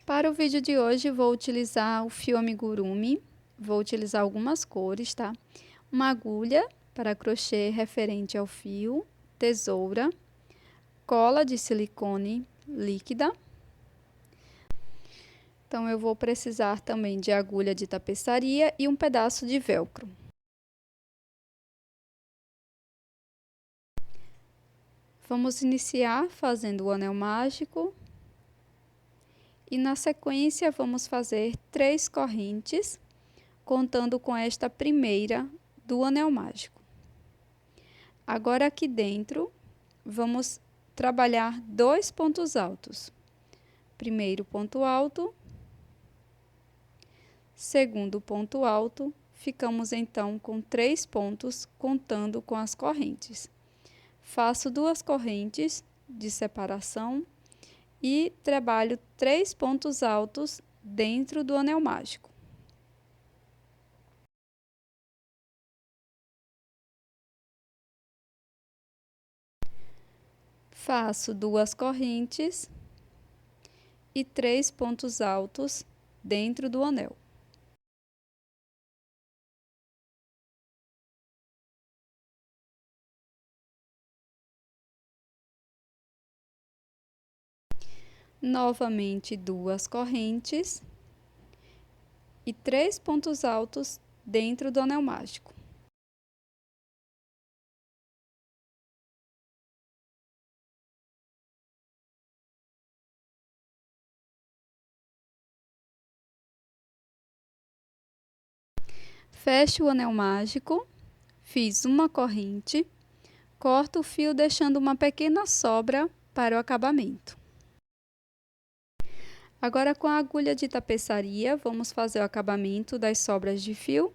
Para o vídeo de hoje, vou utilizar o fio amigurumi, vou utilizar algumas cores, tá? Uma agulha para crochê referente ao fio, tesoura, cola de silicone líquida. Então, eu vou precisar também de agulha de tapeçaria e um pedaço de velcro. Vamos iniciar fazendo o anel mágico. E na sequência, vamos fazer 3 correntes, contando com esta primeira do anel mágico. Agora, aqui dentro, vamos trabalhar 2 pontos altos. Primeiro ponto alto, segundo ponto alto, ficamos então com 3 pontos, contando com as correntes. Faço 2 correntes de separação e trabalho 3 pontos altos dentro do anel mágico. Faço 2 correntes e 3 pontos altos dentro do anel. Novamente 2 correntes e 3 pontos altos dentro do anel mágico. Fecho o anel mágico, fiz uma corrente, corto o fio deixando uma pequena sobra para o acabamento. Agora, com a agulha de tapeçaria, vamos fazer o acabamento das sobras de fio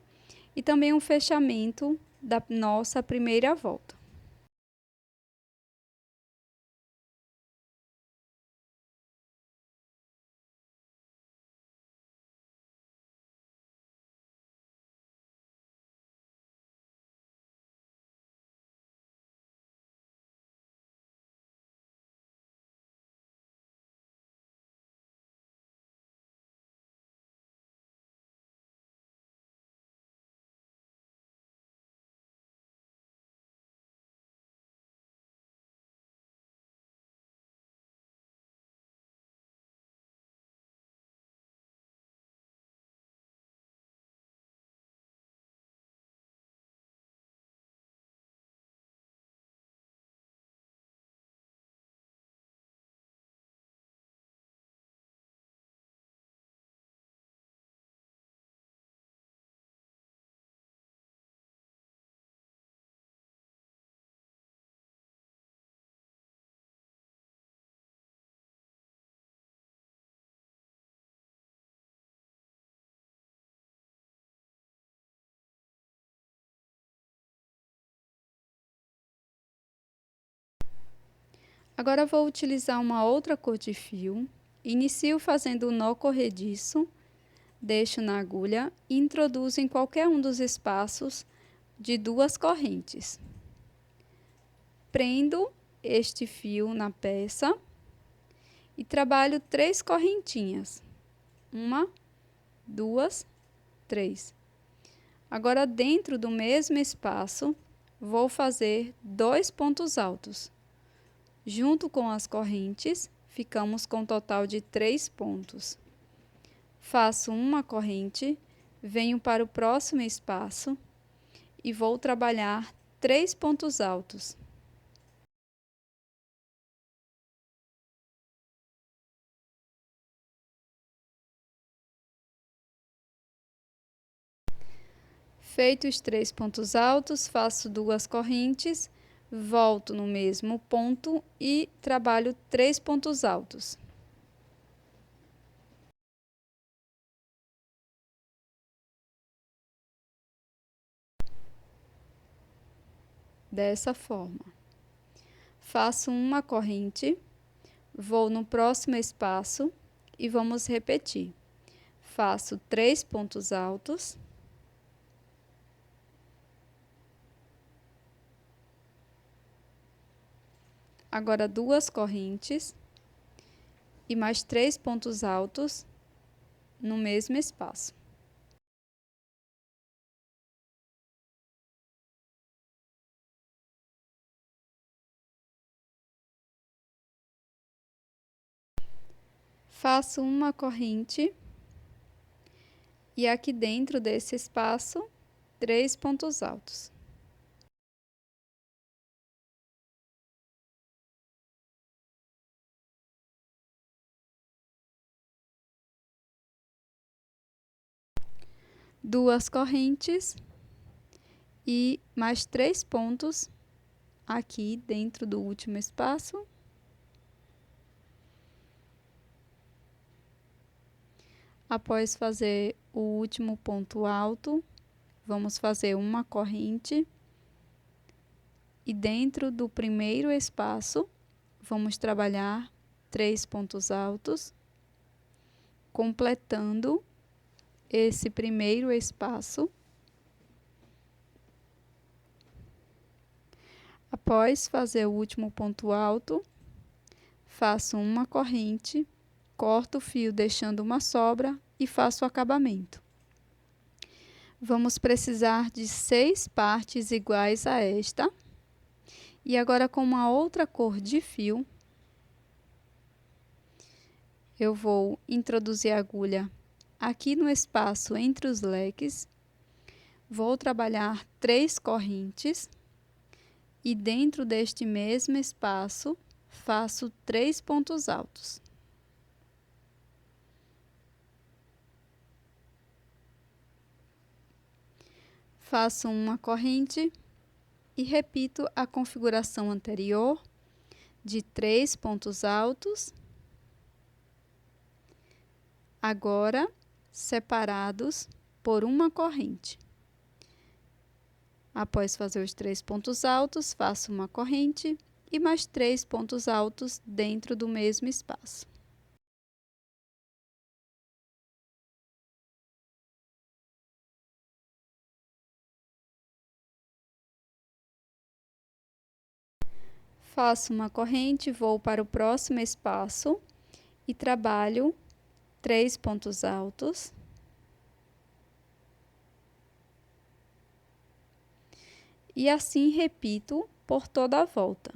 e também um fechamento da nossa primeira volta. Agora, vou utilizar uma outra cor de fio. Inicio fazendo o nó corrediço, deixo na agulha e introduzo em qualquer um dos espaços de 2 correntes. Prendo este fio na peça e trabalho 3 correntinhas. 1, 2, 3. Agora, dentro do mesmo espaço, vou fazer 2 pontos altos. Junto com as correntes, ficamos com um total de 3 pontos. Faço uma corrente, venho para o próximo espaço e vou trabalhar 3 pontos altos. Feitos os 3 pontos altos, faço 2 correntes, volto no mesmo ponto e trabalho 3 pontos altos. Dessa forma. Faço uma corrente, vou no próximo espaço e vamos repetir. Faço 3 pontos altos. Agora, 2 correntes e mais 3 pontos altos no mesmo espaço. Faço uma corrente e aqui dentro desse espaço, 3 pontos altos. Duas correntes e mais 3 pontos aqui dentro do último espaço. Após fazer o último ponto alto, vamos fazer uma corrente e dentro do primeiro espaço vamos trabalhar 3 pontos altos, completando esse primeiro espaço. Após fazer o último ponto alto, faço uma corrente, corto o fio deixando uma sobra e faço o acabamento. Vamos precisar de 6 partes iguais a esta. E agora, com uma outra cor de fio, eu vou introduzir a agulha aqui no espaço entre os leques. Vou trabalhar 3 correntes e dentro deste mesmo espaço faço 3 pontos altos. Faço uma corrente e repito a configuração anterior de 3 pontos altos, agora separados por uma corrente. Após fazer os 3 pontos altos, faço uma corrente e mais 3 pontos altos dentro do mesmo espaço. Faço uma corrente, vou para o próximo espaço e trabalho 3 pontos altos. E assim repito por toda a volta.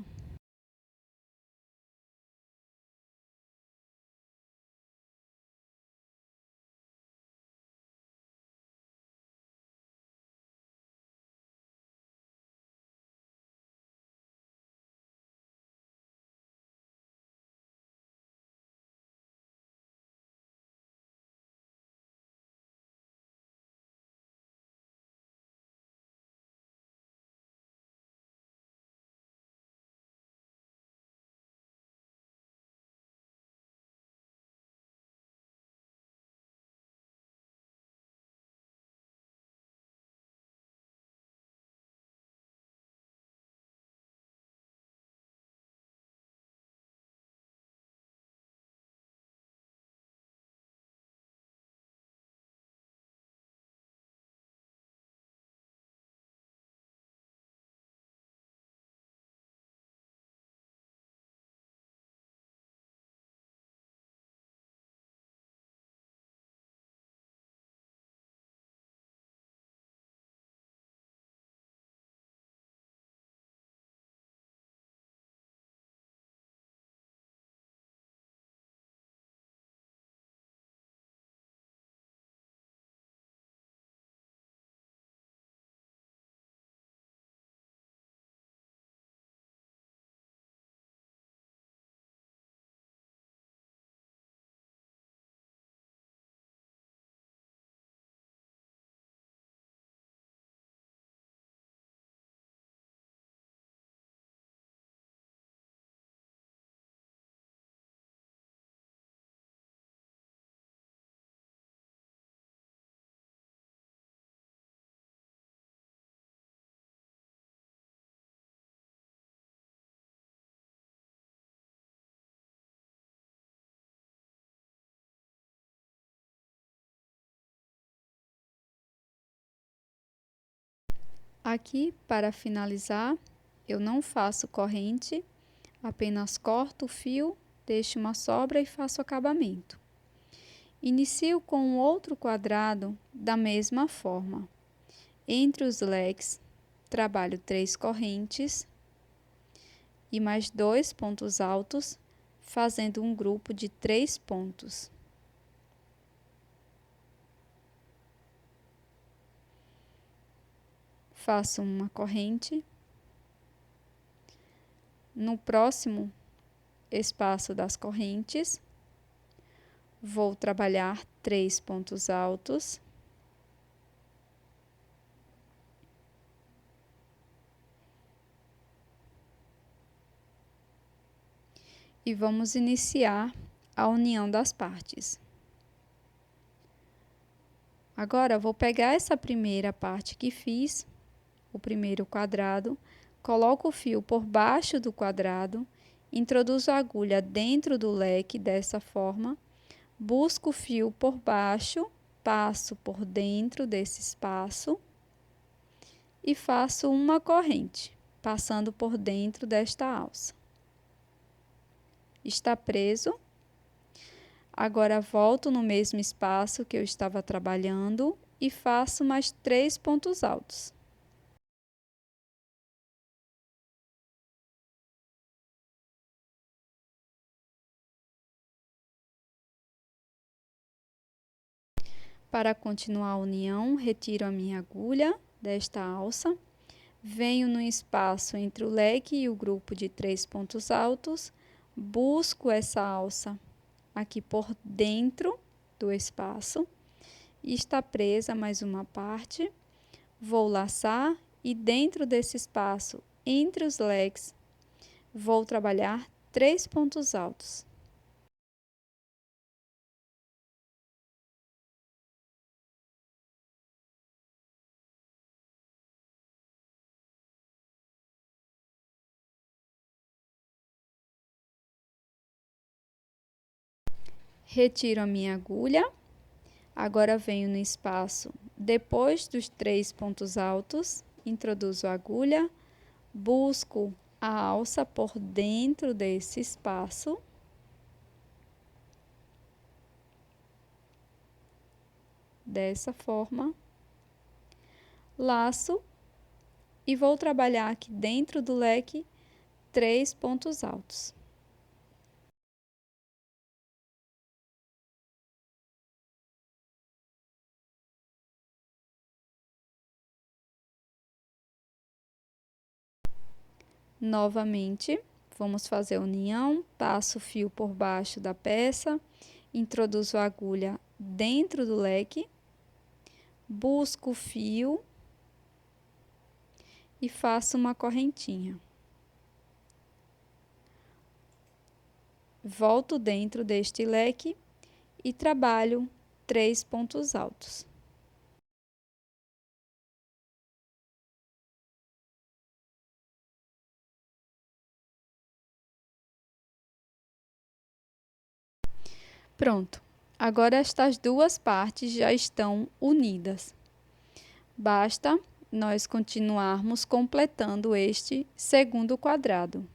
Aqui, para finalizar, eu não faço corrente, apenas corto o fio deixo uma sobra e faço acabamento. Inicio com um outro quadrado da mesma forma. Entre os leques, trabalho 3 correntes e mais 2 pontos altos, fazendo um grupo de 3 pontos. Faço uma corrente. No próximo espaço das correntes, vou trabalhar 3 pontos altos. E vamos iniciar a união das partes. Agora, vou pegar essa primeira parte que fiz, o primeiro quadrado, coloco o fio por baixo do quadrado, introduzo a agulha dentro do leque dessa forma, busco o fio por baixo, passo por dentro desse espaço e faço uma corrente, passando por dentro desta alça. Está preso. Agora, volto no mesmo espaço que eu estava trabalhando e faço mais 3 pontos altos. Para continuar a união, retiro a minha agulha desta alça, venho no espaço entre o leque e o grupo de 3 pontos altos, busco essa alça aqui por dentro do espaço e está presa mais uma parte. Vou laçar e dentro desse espaço, entre os leques, vou trabalhar 3 pontos altos. Retiro a minha agulha. Agora venho no espaço depois dos 3 pontos altos, introduzo a agulha, busco a alça por dentro desse espaço. Dessa forma. Laço e vou trabalhar aqui dentro do leque 3 pontos altos. Novamente, vamos fazer a união, passo o fio por baixo da peça, introduzo a agulha dentro do leque, busco o fio e faço uma correntinha. Volto dentro deste leque e trabalho 3 pontos altos. Pronto! Agora estas duas partes já estão unidas. Basta nós continuarmos completando este segundo quadrado.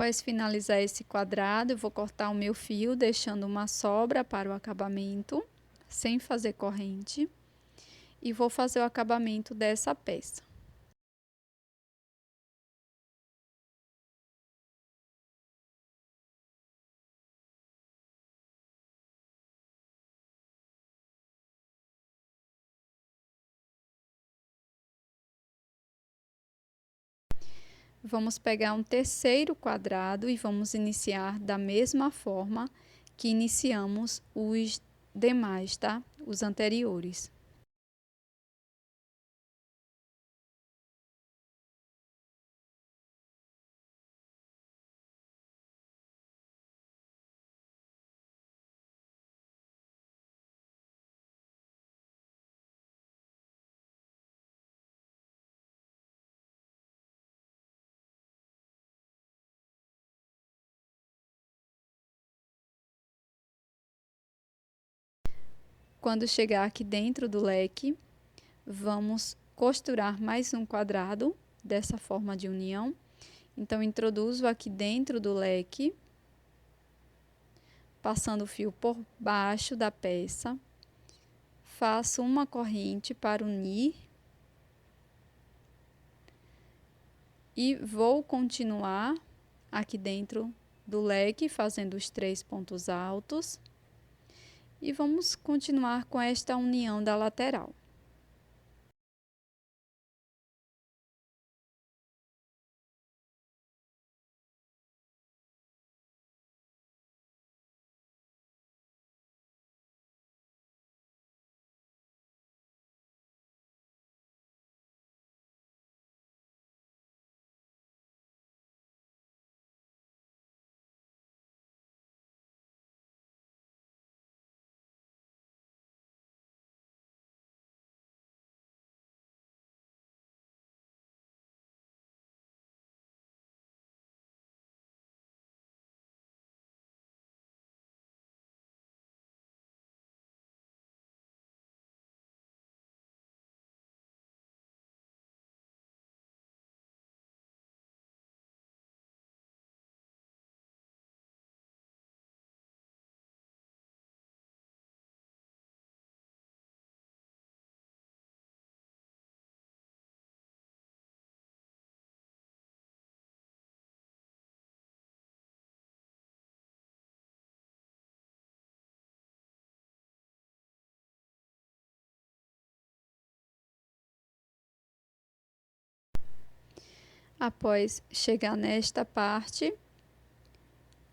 Após finalizar esse quadrado, eu vou cortar o meu fio, deixando uma sobra para o acabamento, sem fazer corrente. E vou fazer o acabamento dessa peça. Vamos pegar um terceiro quadrado e vamos iniciar da mesma forma que iniciamos os demais, tá? Os anteriores. Quando chegar aqui dentro do leque, vamos costurar mais um quadrado dessa forma de união. Então, introduzo aqui dentro do leque, passando o fio por baixo da peça, faço uma corrente para unir e vou continuar aqui dentro do leque, fazendo os 3 pontos altos. E vamos continuar com esta união da lateral. Após chegar nesta parte,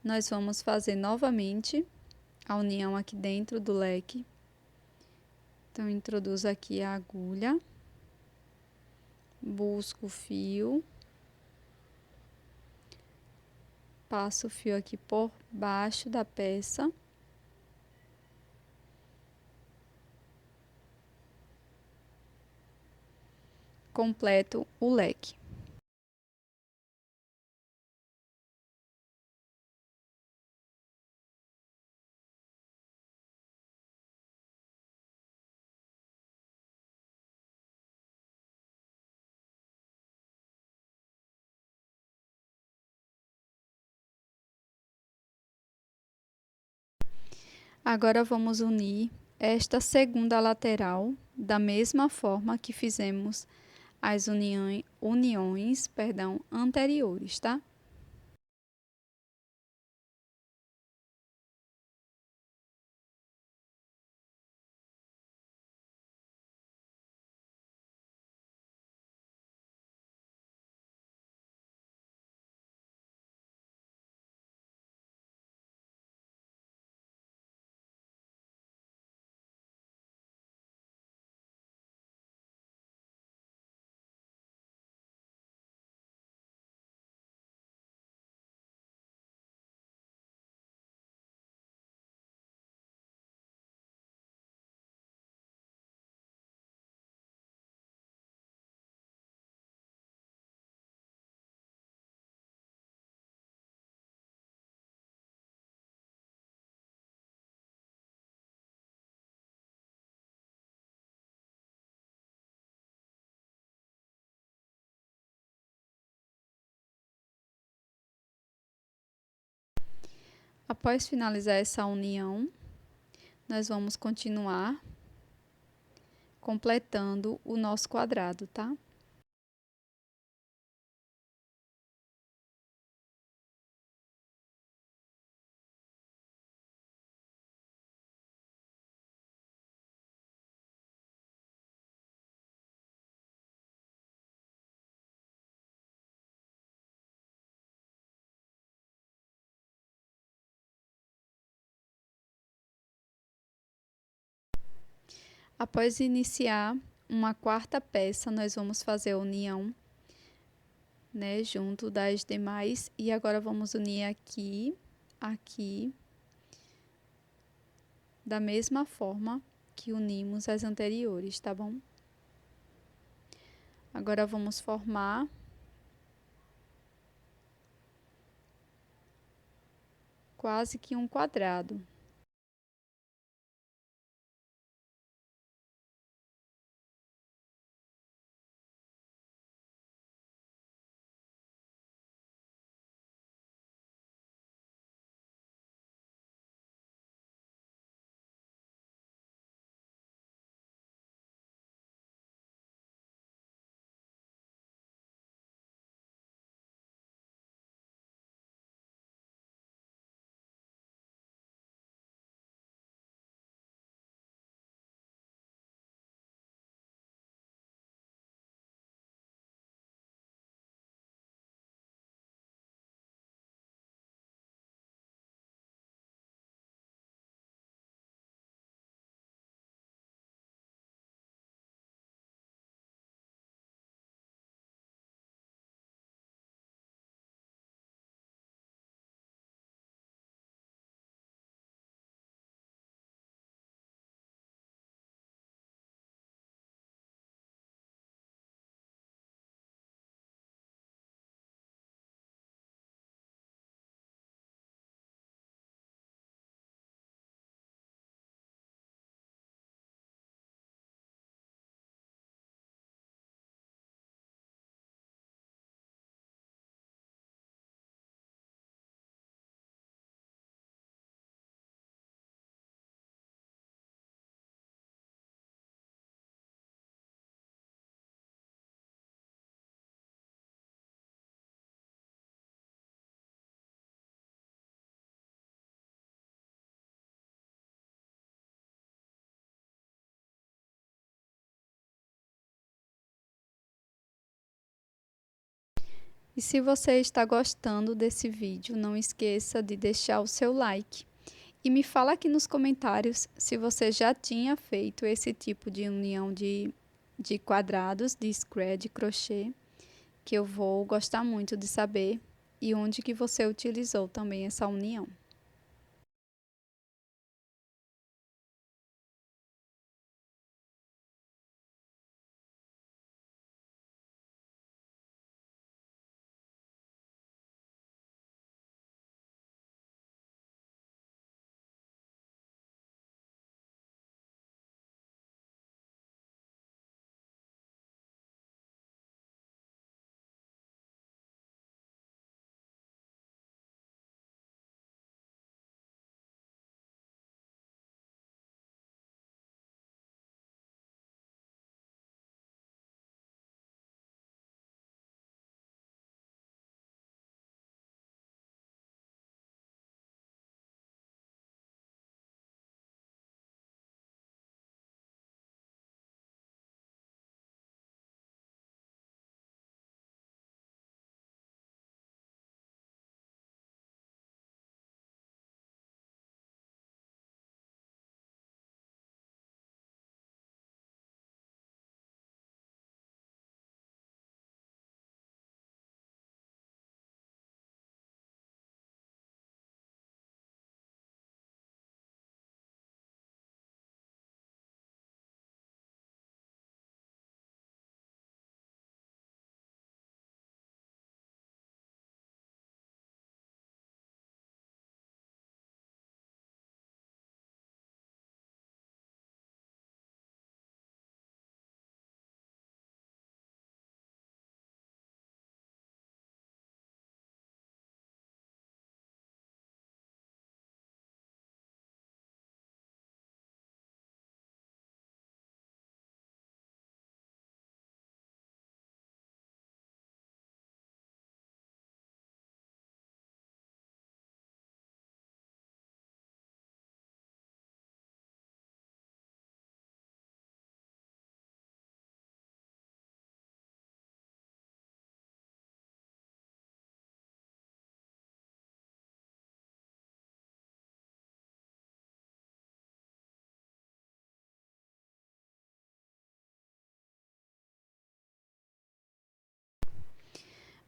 nós vamos fazer novamente a união aqui dentro do leque. Então, introduzo aqui a agulha, busco o fio, passo o fio aqui por baixo da peça. Completo o leque. Agora, vamos unir esta segunda lateral da mesma forma que fizemos as uniões, anteriores, tá? Após finalizar essa união, nós vamos continuar completando o nosso quadrado, tá? Após iniciar uma quarta peça, nós vamos fazer a união, né, junto das demais. E agora vamos unir aqui, aqui, da mesma forma que unimos as anteriores, tá bom? Agora vamos formar quase que um quadrado. E se você está gostando desse vídeo, não esqueça de deixar o seu like. E me fala aqui nos comentários se você já tinha feito esse tipo de união de quadrados de scrap de crochê, que eu vou gostar muito de saber, e onde que você utilizou também essa união.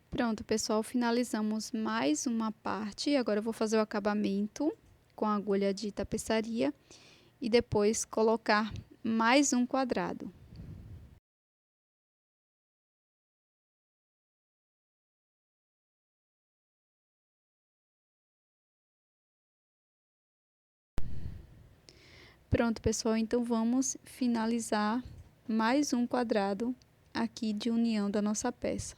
Pronto, pessoal, finalizamos mais uma parte. Agora eu vou fazer o acabamento com a agulha de tapeçaria e depois colocar mais um quadrado. Pronto, pessoal, então vamos finalizar mais um quadrado aqui de união da nossa peça.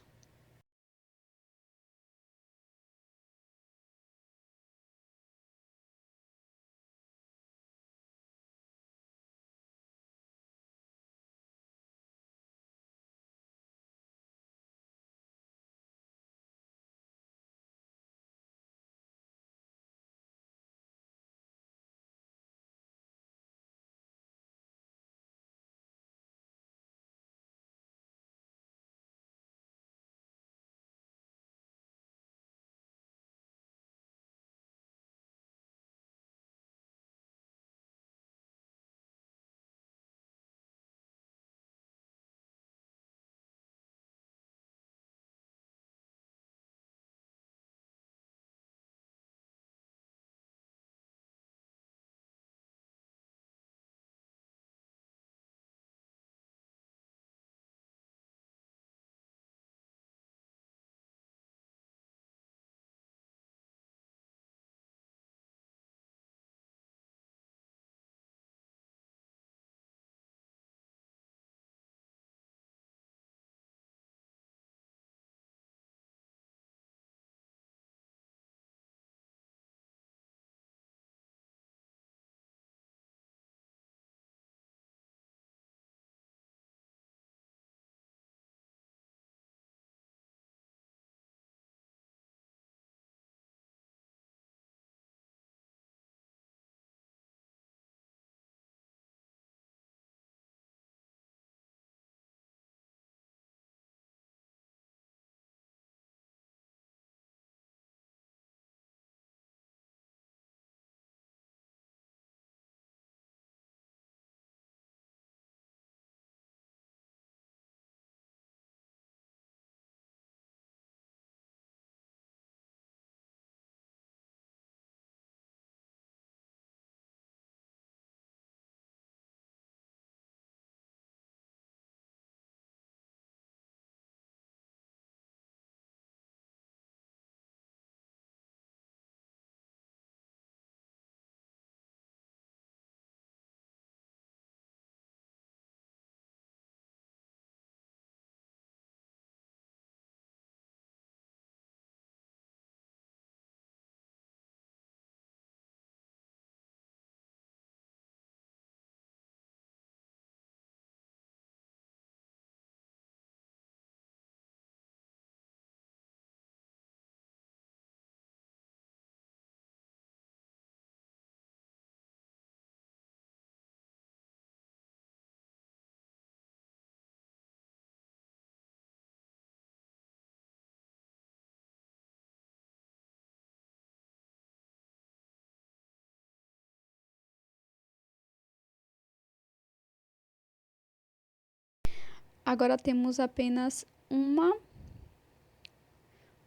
Agora temos apenas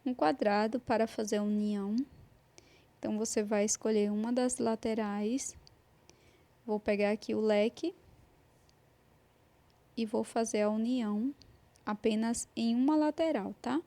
um quadrado para fazer a união. Então, você vai escolher uma das laterais. Vou pegar aqui o leque e vou fazer a união apenas em uma lateral, tá?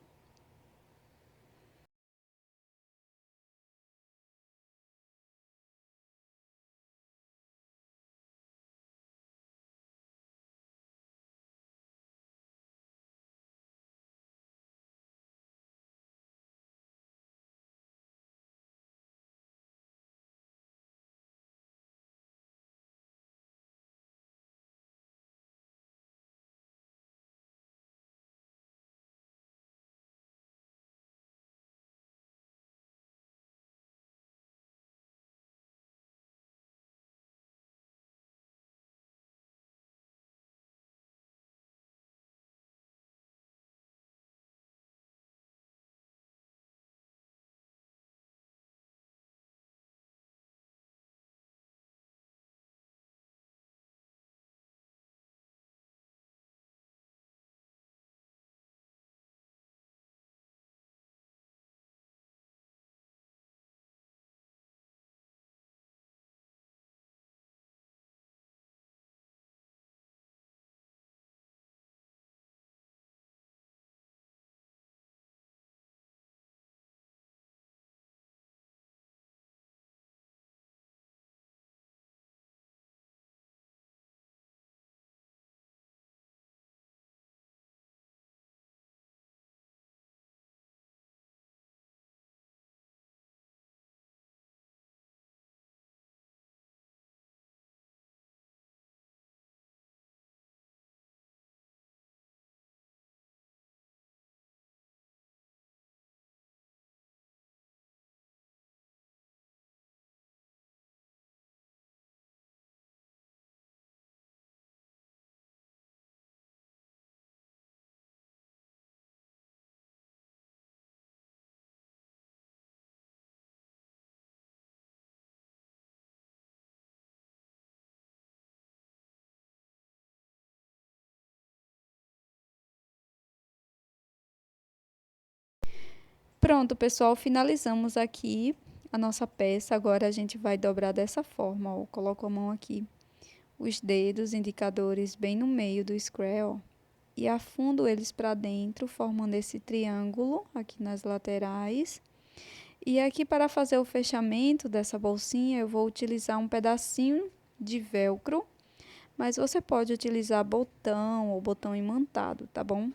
Pronto, pessoal, finalizamos aqui a nossa peça. Agora a gente vai dobrar dessa forma, ó. Coloco a mão aqui, os dedos indicadores bem no meio do scrap, ó, e afundo eles para dentro, formando esse triângulo aqui nas laterais. E aqui, para fazer o fechamento dessa bolsinha, eu vou utilizar um pedacinho de velcro, mas você pode utilizar botão ou botão imantado, tá bom?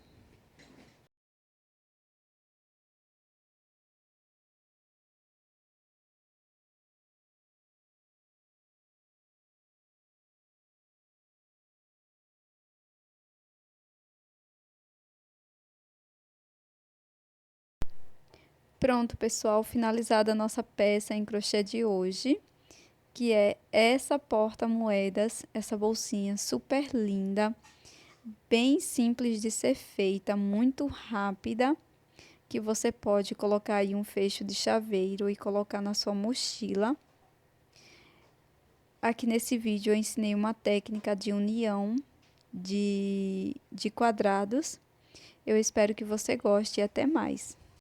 Pronto, pessoal, finalizada a nossa peça em crochê de hoje, que é essa porta-moedas, essa bolsinha super linda, bem simples de ser feita, muito rápida, que você pode colocar aí um fecho de chaveiro e colocar na sua mochila. Aqui nesse vídeo eu ensinei uma técnica de união de quadrados. Eu espero que você goste e até mais.